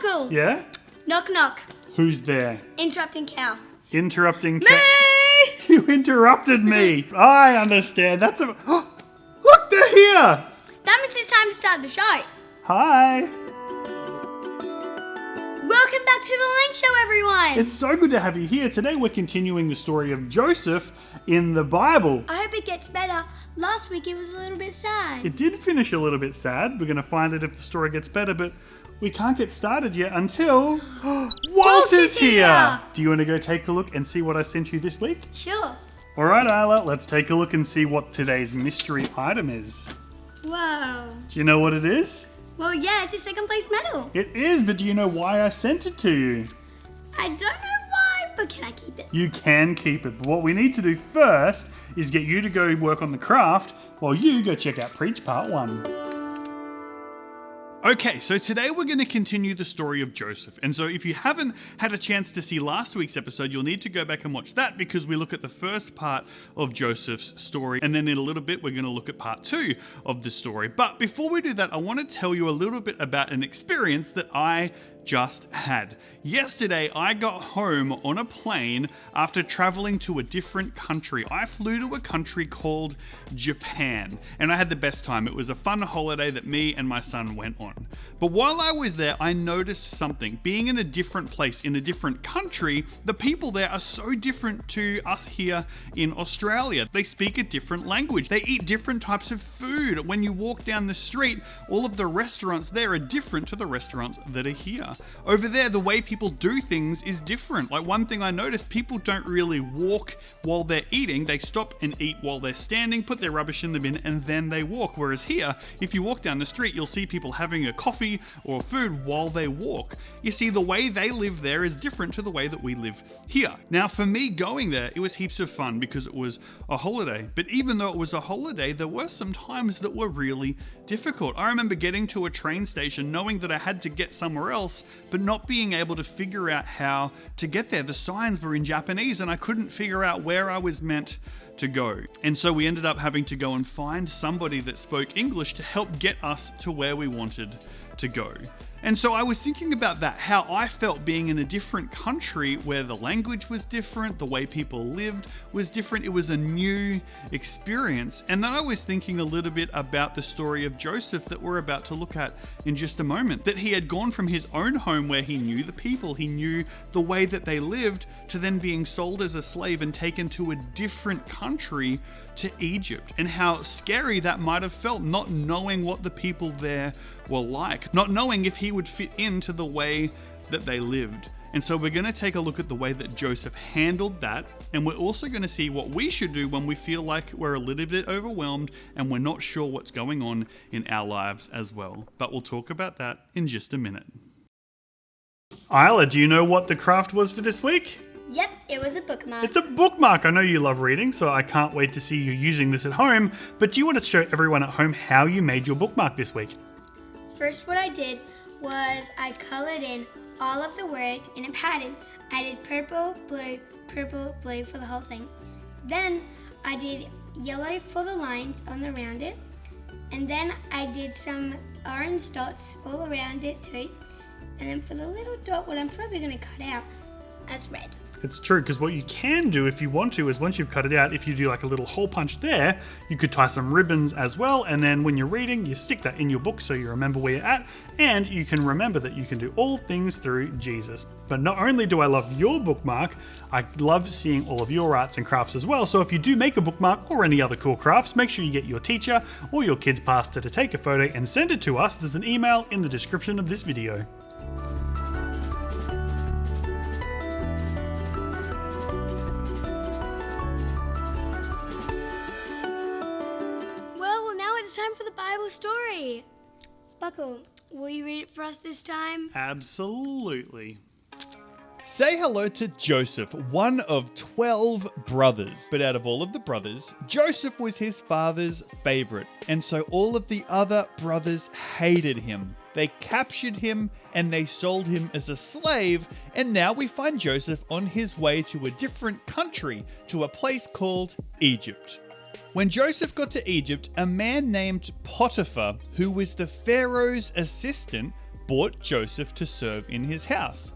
Buckle. Yeah? Knock knock. Who's there? Interrupting cow. Interrupting Me! You interrupted me. I understand. That's a... Look, they're here. That means it's time to start the show. Hi. Welcome back to the Link Show, everyone. It's so good to have you here. Today we're continuing the story of Joseph in the Bible. I hope it gets better. Last week it was a little bit sad. It did finish a little bit sad. We're going to find out if the story gets better, but we can't get started yet until Walter's here. Do you want to go take a look and see what I sent you this week? Sure. All right, Isla, let's take a look and see what today's mystery item is. Whoa. Do you know what it is? Well, yeah, it's a second place medal. It is, but do you know why I sent it to you? I don't know why, but can I keep it? You can keep it, but what we need to do first is get you to go work on the craft while you go check out Preach Part 1. Okay, so today we're going to continue the story of Joseph. And so if you haven't had a chance to see last week's episode, you'll need to go back and watch that because we look at the first part of Joseph's story. And then in a little bit, we're going to look at part 2 of the story. But before we do that, I want to tell you a little bit about an experience that I just had. Yesterday, I got home on a plane after traveling to a different country. I flew to a country called Japan, and I had the best time. It was a fun holiday that me and my son went on. But while I was there, I noticed something. Being in a different place, in a different country, the people there are so different to us here in Australia. They speak a different language. They eat different types of food. When you walk down the street, all of the restaurants there are different to the restaurants that are here. Over there, the way people do things is different. Like one thing I noticed, people don't really walk while they're eating. They stop and eat while they're standing, put their rubbish in the bin, and then they walk. Whereas here, if you walk down the street, you'll see people having a coffee or food while they walk. You see, the way they live there is different to the way that we live here. Now, for me going there, it was heaps of fun because it was a holiday. But even though it was a holiday, there were some times that were really difficult. I remember getting to a train station knowing that I had to get somewhere else, but not being able to figure out how to get there. The signs were in Japanese and I couldn't figure out where I was meant to go. And so we ended up having to go and find somebody that spoke English to help get us to where we wanted to go. And so I was thinking about that, how I felt being in a different country where the language was different, the way people lived was different. It was a new experience. And then I was thinking a little bit about the story of Joseph that we're about to look at in just a moment, that he had gone from his own home where he knew the people, he knew the way that they lived, to then being sold as a slave and taken to a different country, to Egypt, and how scary that might have felt, not knowing what the people there were like, not knowing if he would fit into the way that they lived. And so we're going to take a look at the way that Joseph handled that, and we're also going to see what we should do when we feel like we're a little bit overwhelmed and we're not sure what's going on in our lives as well. But we'll talk about that in just a minute. Isla, do you know what the craft was for this week? Yep, it was a bookmark. It's a bookmark. I know you love reading, so I can't wait to see you using this at home. But do you want to show everyone at home how you made your bookmark this week? First, what I did was I colored in all of the words in a pattern. I did purple, blue for the whole thing. Then I did yellow for the lines on around it. And then I did some orange dots all around it too. And then for the little dot, what I'm probably going to cut out, as red. It's true, because what you can do if you want to is once you've cut it out, if you do like a little hole punch there, you could tie some ribbons as well, and then when you're reading, you stick that in your book so you remember where you're at, and you can remember that you can do all things through Jesus. But not only do I love your bookmark, I love seeing all of your arts and crafts as well, so if you do make a bookmark or any other cool crafts, make sure you get your teacher or your kid's pastor to take a photo and send it to us. There's an email in the description of this video. It's time for the Bible story. Buckle, will you read it for us this time? Absolutely. Say hello to Joseph, one of 12 brothers. But out of all of the brothers, Joseph was his father's favorite, and so all of the other brothers hated him. They captured him and they sold him as a slave, and now we find Joseph on his way to a different country, to a place called Egypt. When Joseph got to Egypt, a man named Potiphar, who was the Pharaoh's assistant, brought Joseph to serve in his house.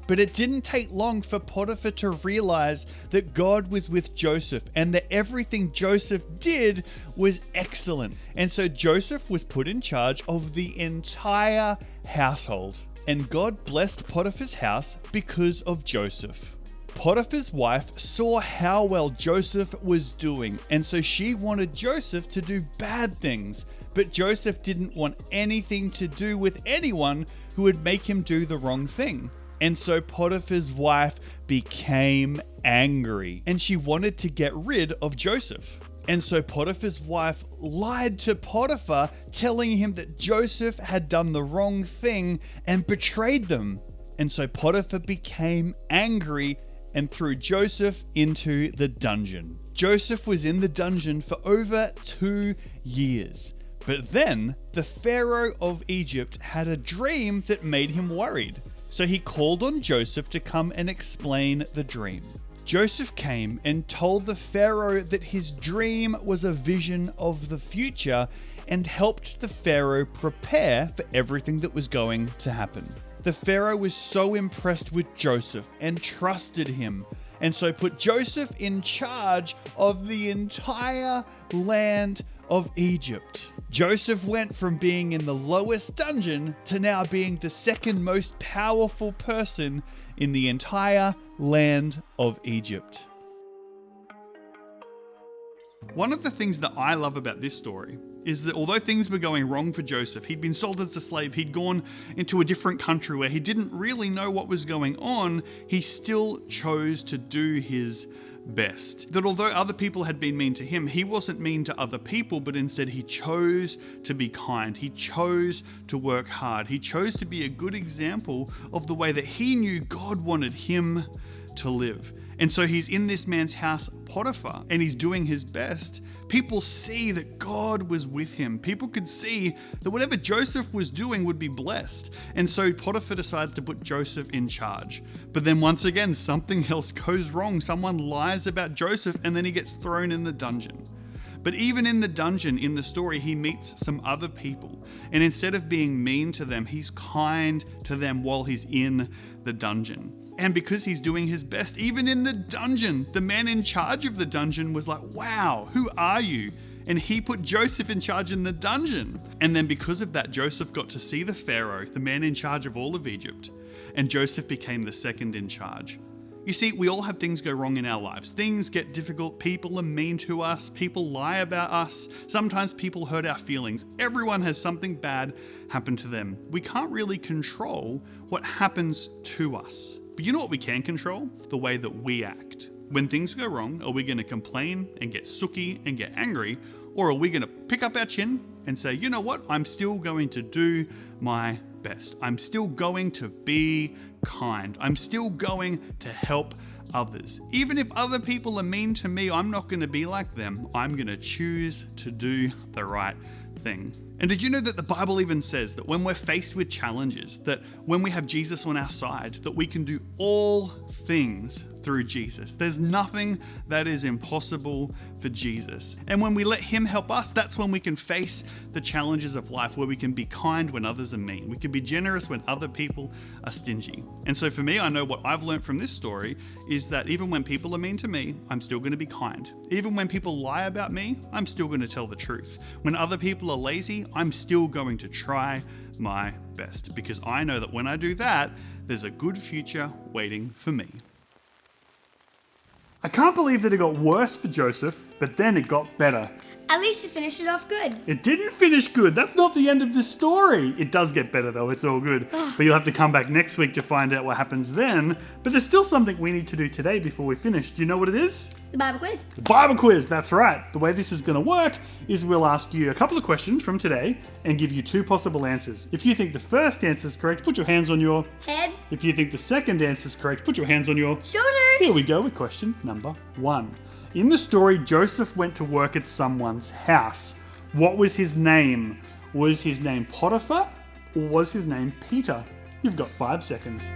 But it didn't take long for Potiphar to realize that God was with Joseph and that everything Joseph did was excellent. And so Joseph was put in charge of the entire household. And God blessed Potiphar's house because of Joseph. Potiphar's wife saw how well Joseph was doing, and so she wanted Joseph to do bad things. But Joseph didn't want anything to do with anyone who would make him do the wrong thing. And so Potiphar's wife became angry, and she wanted to get rid of Joseph. And so Potiphar's wife lied to Potiphar, telling him that Joseph had done the wrong thing and betrayed them. And so Potiphar became angry and threw Joseph into the dungeon. Joseph was in the dungeon for over 2 years. But then the Pharaoh of Egypt had a dream that made him worried. So he called on Joseph to come and explain the dream. Joseph came and told the Pharaoh that his dream was a vision of the future and helped the Pharaoh prepare for everything that was going to happen. The Pharaoh was so impressed with Joseph and trusted him, and so put Joseph in charge of the entire land of Egypt. Joseph went from being in the lowest dungeon to now being the second most powerful person in the entire land of Egypt. One of the things that I love about this story is that although things were going wrong for Joseph, he'd been sold as a slave, he'd gone into a different country where he didn't really know what was going on, he still chose to do his best. That although other people had been mean to him, he wasn't mean to other people, but instead he chose to be kind. He chose to work hard. He chose to be a good example of the way that he knew God wanted him to live. And so he's in this man's house, Potiphar, and he's doing his best. People see that God was with him. People could see that whatever Joseph was doing would be blessed. And so Potiphar decides to put Joseph in charge. But then once again, something else goes wrong. Someone lies about Joseph and then he gets thrown in the dungeon. But even in the dungeon, in the story, he meets some other people. And instead of being mean to them, he's kind to them while he's in the dungeon. And because he's doing his best, even in the dungeon, the man in charge of the dungeon was like, wow, who are you? And he put Joseph in charge in the dungeon. And then because of that, Joseph got to see the Pharaoh, the man in charge of all of Egypt. And Joseph became the second in charge. You see, we all have things go wrong in our lives. Things get difficult. People are mean to us. People lie about us. Sometimes people hurt our feelings. Everyone has something bad happen to them. We can't really control what happens to us. But you know what we can control? The way that we act. When things go wrong, are we going to complain and get sooky and get angry? Or are we going to pick up our chin and say, you know what? I'm still going to do my best. I'm still going to be kind. I'm still going to help others. Even if other people are mean to me, I'm not going to be like them. I'm going to choose to do the right thing. And did you know that the Bible even says that when we're faced with challenges, that when we have Jesus on our side, that we can do all things through Jesus. There's nothing that is impossible for Jesus. And when we let him help us, that's when we can face the challenges of life, where we can be kind when others are mean. We can be generous when other people are stingy. And so for me, I know what I've learned from this story is that even when people are mean to me, I'm still going to be kind. Even when people lie about me, I'm still going to tell the truth. When other people are lazy, I'm still going to try my best, because I know that when I do that, there's a good future waiting for me. I can't believe that it got worse for Joseph, but then it got better. At least it finished it off good. It didn't finish good. That's not the end of the story. It does get better though. It's all good. But you'll have to come back next week to find out what happens then. But there's still something we need to do today before we finish. Do you know what it is? The Bible quiz. The Bible quiz. That's right. The way this is going to work is we'll ask you a couple of questions from today and give you 2 possible answers. If you think the first answer is correct, put your hands on your Head. If you think the second answer is correct, put your hands on your Shoulders. Here we go with question number 1. In the story, Joseph went to work at someone's house. What was his name? Was his name Potiphar or was his name Peter? You've got 5 seconds.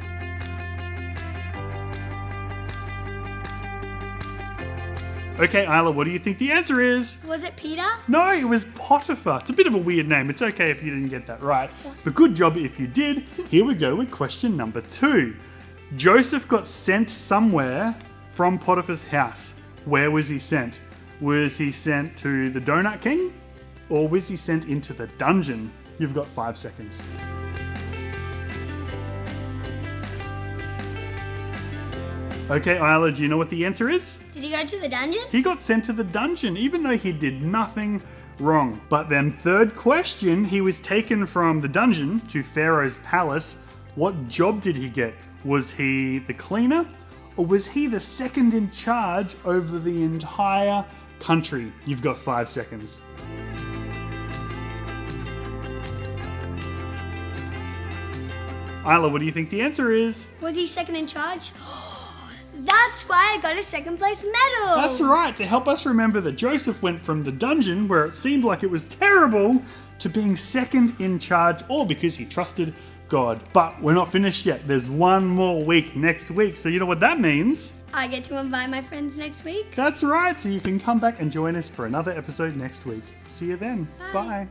Okay, Isla, what do you think the answer is? Was it Peter? No, it was Potiphar. It's a bit of a weird name. It's okay if you didn't get that right. But good job if you did. Here we go with question number 2. Joseph got sent somewhere from Potiphar's house. Where was he sent? Was he sent to the Donut King? Or was he sent into the dungeon? You've got 5 seconds. Okay, Isla, do you know what the answer is? Did he go to the dungeon? He got sent to the dungeon, even though he did nothing wrong. But then, third question, he was taken from the dungeon to Pharaoh's palace. What job did he get? Was he the cleaner? Or was he the second in charge over the entire country? You've got 5 seconds. Isla, what do you think the answer is? Was he second in charge? That's why I got a second place medal. That's right, to help us remember that Joseph went from the dungeon, where it seemed like it was terrible, to being second in charge, all because he trusted God. But we're not finished yet. There's one more week next week, so you know what that means? I get to invite my friends next week. That's right, so you can come back and join us for another episode next week. See you then. Bye. Bye.